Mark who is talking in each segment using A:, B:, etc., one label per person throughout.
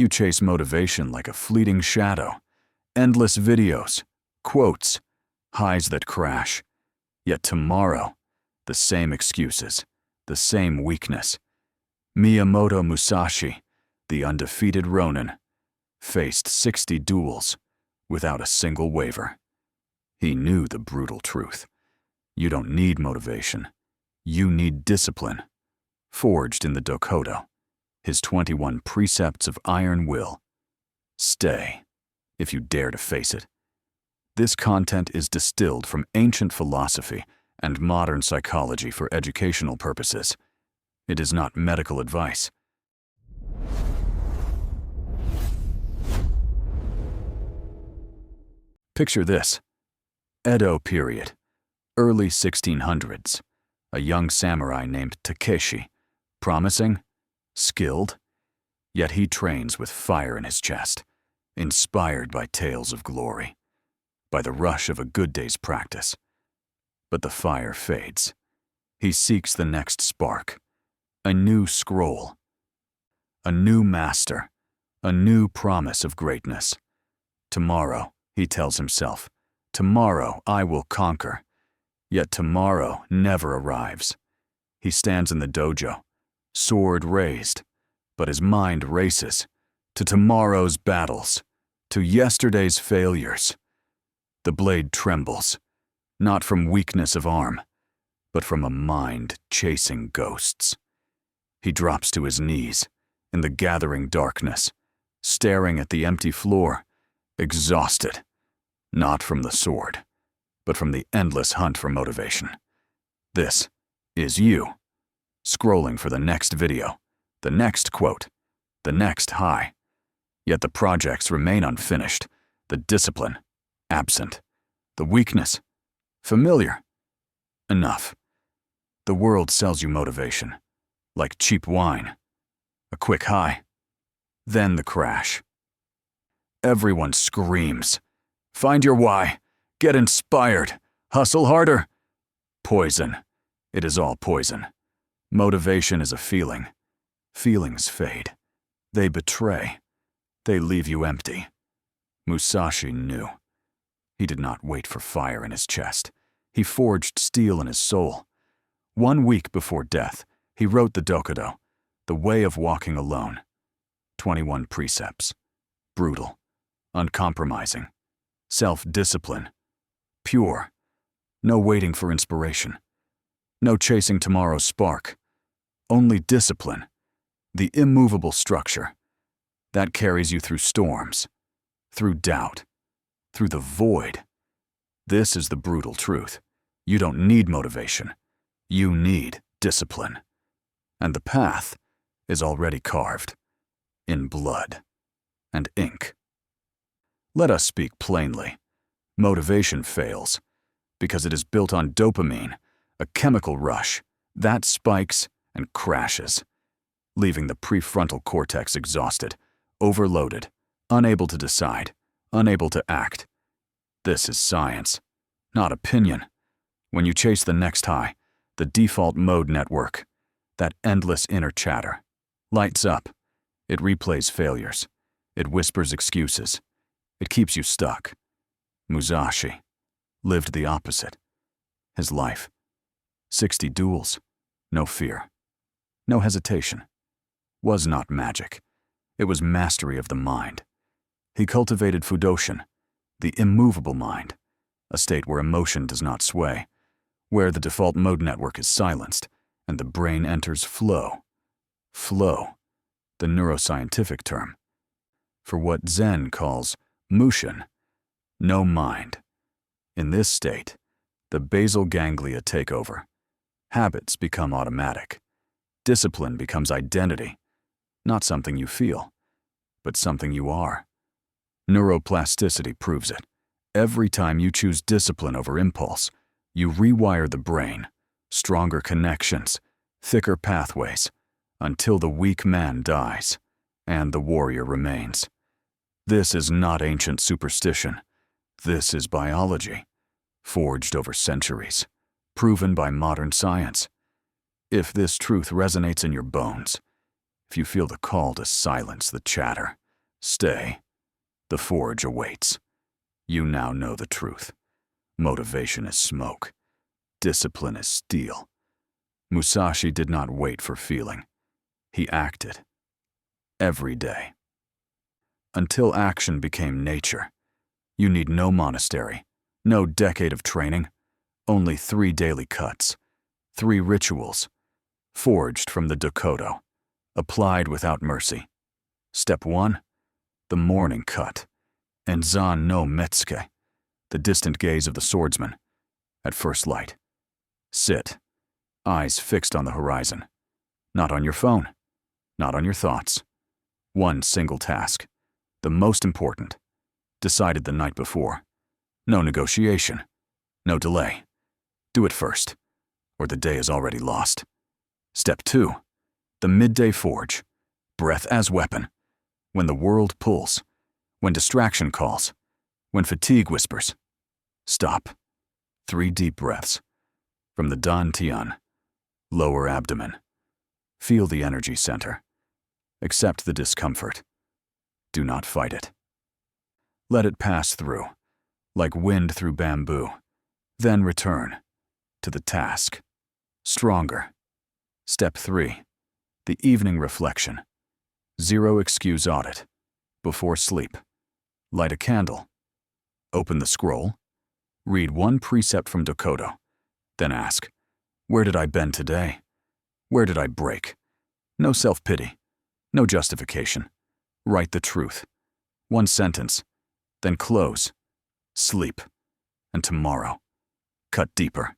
A: You chase motivation like a fleeting shadow. Endless videos, quotes, highs that crash. Yet tomorrow, the same excuses, the same weakness. Miyamoto Musashi, the undefeated Ronin, faced 60 duels without a single waver. He knew the brutal truth. You don't need motivation. You need discipline. Forged in the Dokodo, his 21 precepts of iron will. Stay, if you dare to face it. This content is distilled from ancient philosophy and modern psychology for educational purposes. It is not medical advice. Picture this. Edo period, early 1600s. A young samurai named Takeshi, promising, skilled, yet he trains with fire in his chest, inspired by tales of glory, by the rush of a good day's practice. But the fire fades. He seeks the next spark, a new scroll, a new master, a new promise of greatness. Tomorrow, he tells himself, tomorrow I will conquer. Yet tomorrow never arrives. He stands in the dojo, sword raised, but his mind races to tomorrow's battles, to yesterday's failures. The blade trembles, not from weakness of arm, but from a mind chasing ghosts. He drops to his knees in the gathering darkness, staring at the empty floor, exhausted, not from the sword, but from the endless hunt for motivation. This is you, scrolling for the next video, the next quote, the next high. Yet the projects remain unfinished, the discipline absent, the weakness familiar. Enough. The world sells you motivation, like cheap wine. A quick high, then the crash. Everyone screams, find your why, get inspired, hustle harder. Poison. It is all poison. Motivation is a feeling. Feelings fade. They betray. They leave you empty. Musashi knew. He did not wait for fire in his chest. He forged steel in his soul. 1 week before death, he wrote the Dokodo, the way of walking alone. 21 precepts. Brutal. Uncompromising. Self-discipline. Pure. No waiting for inspiration. No chasing tomorrow's spark. Only discipline. The immovable structure. That carries you through storms. Through doubt. Through the void. This is the brutal truth. You don't need motivation. You need discipline. And the path is already carved. In blood. And ink. Let us speak plainly. Motivation fails because it is built on dopamine, a chemical rush that spikes and crashes, leaving the prefrontal cortex exhausted, overloaded, unable to decide, unable to act. This is science, not opinion. When you chase the next high, the default mode network, that endless inner chatter, lights up. It replays failures. It whispers excuses. It keeps you stuck. Musashi lived the opposite. His life, 60 duels, no fear, no hesitation, was not magic. It was mastery of the mind. He cultivated Fudoshin, the immovable mind, a state where emotion does not sway, where the default mode network is silenced and the brain enters flow. Flow, the neuroscientific term, for what Zen calls mushin, no mind. In this state, the basal ganglia take over. Habits become automatic. Discipline becomes identity, not something you feel, but something you are. Neuroplasticity proves it. Every time you choose discipline over impulse, you rewire the brain, stronger connections, thicker pathways, until the weak man dies and the warrior remains. This is not ancient superstition. This is biology, forged over centuries, proven by modern science. If this truth resonates in your bones, if you feel the call to silence the chatter, Stay. The forge awaits. You now know the truth. Motivation is smoke. Discipline is steel. Musashi did not wait for feeling. He acted. Every day. Until action became nature. You need no monastery, no decade of training, only 3 daily cuts, 3 rituals, forged from the Dokodo, applied without mercy. Step 1, the morning cut, Enzan no Metsuke, the distant gaze of the swordsman, at first light. Sit, eyes fixed on the horizon, not on your phone, not on your thoughts. One single task, the most important, decided the night before. No negotiation, no delay. Do it first, or the day is already lost. Step 2, the midday forge, breath as weapon. When the world pulls, when distraction calls, when fatigue whispers, stop. 3 deep breaths. From the dantian, lower abdomen. Feel the energy center. Accept the discomfort. Do not fight it. Let it pass through, like wind through bamboo. Then return to the task, stronger. Step 3, the evening reflection. 0 excuse audit. Before sleep, light a candle. Open the scroll. Read 1 precept from Dokodo. Then ask, where did I bend today? Where did I break? No self-pity, no justification. Write the truth. 1 sentence. Then close. Sleep. And tomorrow, cut deeper.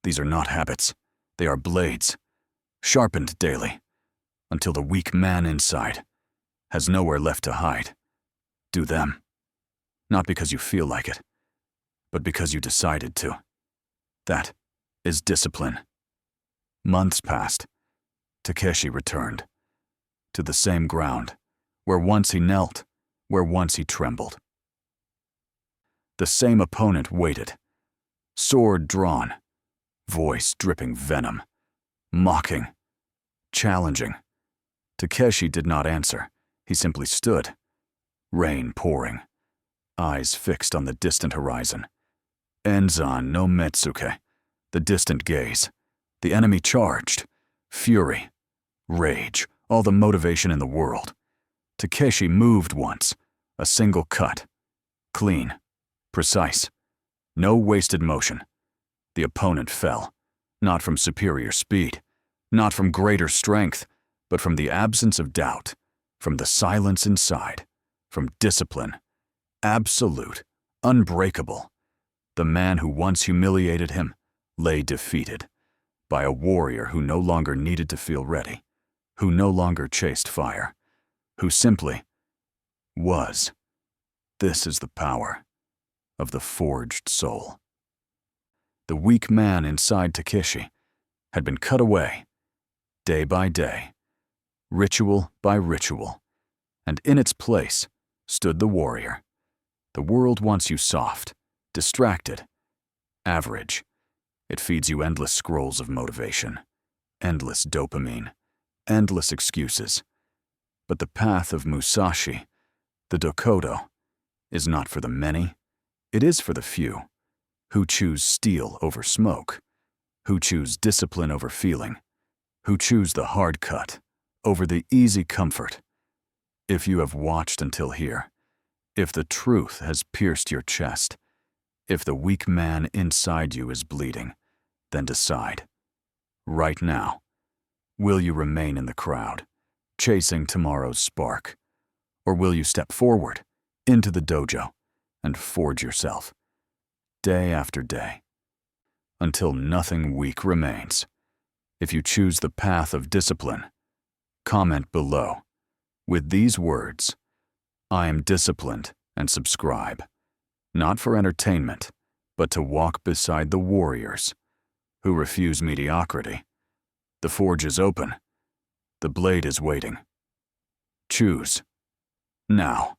A: These are not habits. They are blades, sharpened daily, until the weak man inside has nowhere left to hide. Do them. Not because you feel like it, but because you decided to. That is discipline. Months passed. Takeshi returned. To the same ground, where once he knelt, where once he trembled. The same opponent waited, sword drawn, voice dripping venom, mocking, challenging. Takeshi did not answer. He simply stood, rain pouring, eyes fixed on the distant horizon. Enzan no Metsuke, the distant gaze. The enemy charged. Fury, rage, all the motivation in the world. Takeshi moved once, a single cut. Clean, precise, no wasted motion. The opponent fell, not from superior speed, not from greater strength, but from the absence of doubt, from the silence inside, from discipline. Absolute, unbreakable. The man who once humiliated him lay defeated by a warrior who no longer needed to feel ready, who no longer chased fire, who simply was. This is the power of the forged soul. The weak man inside Takeshi had been cut away, day by day, ritual by ritual, and in its place stood the warrior. The world wants you soft, distracted, average. It feeds you endless scrolls of motivation, endless dopamine, endless excuses. But the path of Musashi, the Dokodo, is not for the many. It is for the few, who choose steel over smoke, who choose discipline over feeling, who choose the hard cut over the easy comfort. If you have watched until here, if the truth has pierced your chest, if the weak man inside you is bleeding, then decide. Right now, will you remain in the crowd, chasing tomorrow's spark? Or will you step forward, into the dojo, and forge yourself, day after day, until nothing weak remains? If you choose the path of discipline, comment below with these words: I am disciplined, and subscribe, not for entertainment, but to walk beside the warriors who refuse mediocrity. The forge is open. The blade is waiting. Choose now.